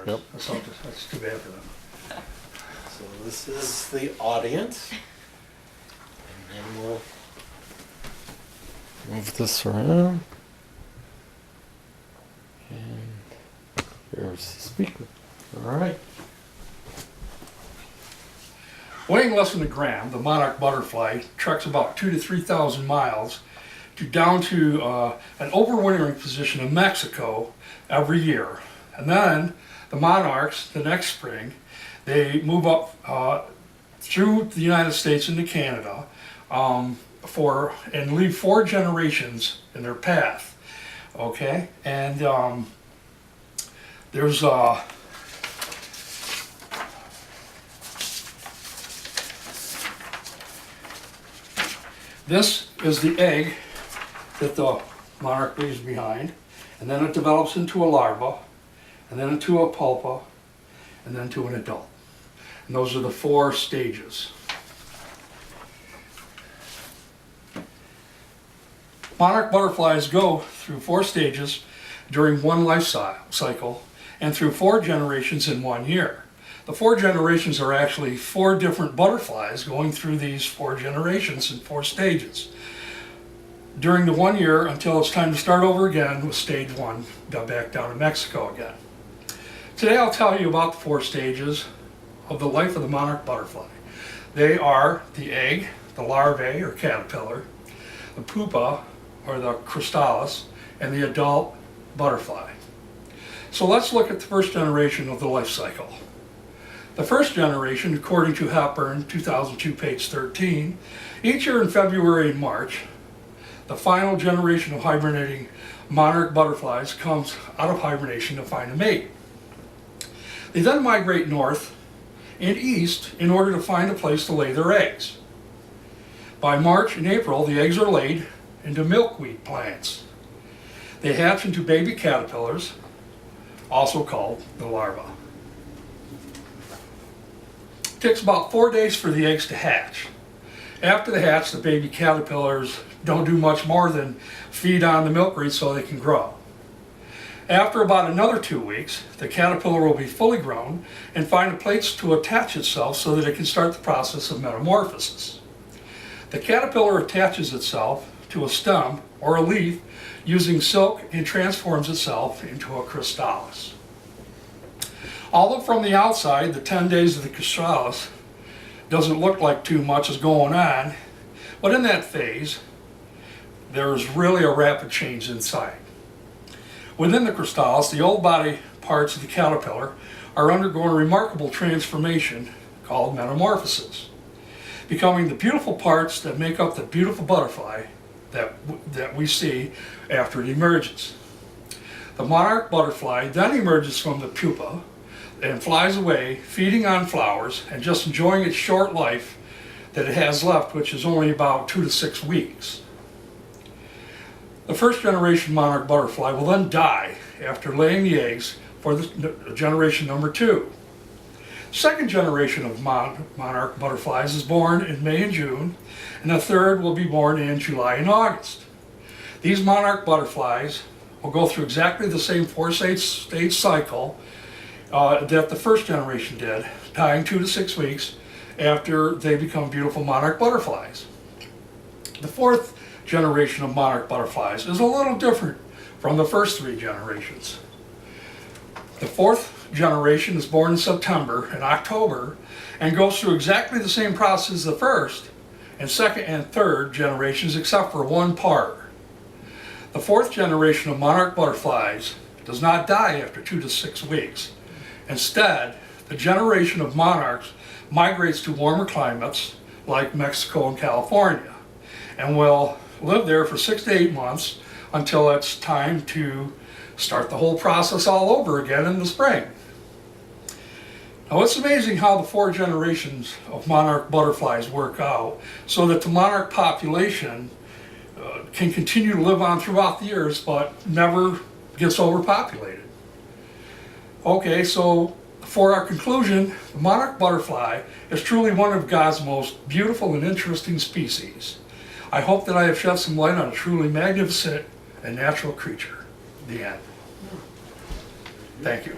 theirs. Yep. That's too bad for them. So this is the audience. And then we'll Move this around. And here's the speaker. All right. Weighing less than a gram, the monarch butterfly treks about 2,000 to 3,000 miles down to an overwintering position in Mexico every year. And then the monarchs, the next spring, they move up through the United States into Canada and leave 4 generations in their path. Okay, and there's this is the egg that the monarch leaves behind, and then it develops into a larva, and then into a pupa, and then to an adult. And those are the 4 stages. Monarch butterflies go through 4 stages during one life cycle and through 4 generations in 1 year. The 4 generations are actually 4 different butterflies going through these 4 generations in 4 stages during the 1 year until it's time to start over again with stage 1, back down to Mexico again. Today I'll tell you about the 4 stages of the life of the monarch butterfly. They are the egg, the larvae or caterpillar, the pupa or the chrysalis, and the adult butterfly. So let's look at the first generation of the life cycle. The first generation, according to Hepburn 2002, page 13, each year in February and March, the final generation of hibernating monarch butterflies comes out of hibernation to find a mate. They then migrate north and east in order to find a place to lay their eggs. By March and April, the eggs are laid into milkweed plants. They hatch into baby caterpillars, also called the larva. It takes about 4 days for the eggs to hatch. After they hatch, the baby caterpillars don't do much more than feed on the milkweed so they can grow. After about another 2 weeks, the caterpillar will be fully grown and find a place to attach itself so that it can start the process of metamorphosis. The caterpillar attaches itself to a stem or a leaf using silk and transforms itself into a chrysalis. Although from the outside, the 10 days of the chrysalis doesn't look like too much is going on, but in that phase, there's really a rapid change inside. Within the chrysalis, the old body parts of the caterpillar are undergoing a remarkable transformation called metamorphosis, becoming the beautiful parts that make up the beautiful butterfly that we see after it emerges. The monarch butterfly then emerges from the pupa and flies away, feeding on flowers and just enjoying its short life that it has left, which is only about 2 to 6 weeks. The first generation monarch butterfly will then die after laying the eggs for the generation number 2. Second generation of monarch butterflies is born in May and June, and the third will be born in July and August. These monarch butterflies will go through exactly the same 4-stage cycle that the first generation did, dying 2 to 6 weeks after they become beautiful monarch butterflies. The 4th generation of monarch butterflies is a little different from the first 3 generations. The 4th generation is born in September and October and goes through exactly the same process as the first and second and third generations except for one part. The 4th generation of monarch butterflies does not die after 2 to 6 weeks. Instead, the generation of monarchs migrates to warmer climates like Mexico and California and will live there for 6 to 8 months until it's time to start the whole process all over again in the spring. Now it's amazing how the 4 generations of monarch butterflies work out so that the monarch population can continue to live on throughout the years but never gets overpopulated. Okay, so for our conclusion, the monarch butterfly is truly one of God's most beautiful and interesting species. I hope that I have shed some light on a truly magnificent and natural creature. The end. Thank you.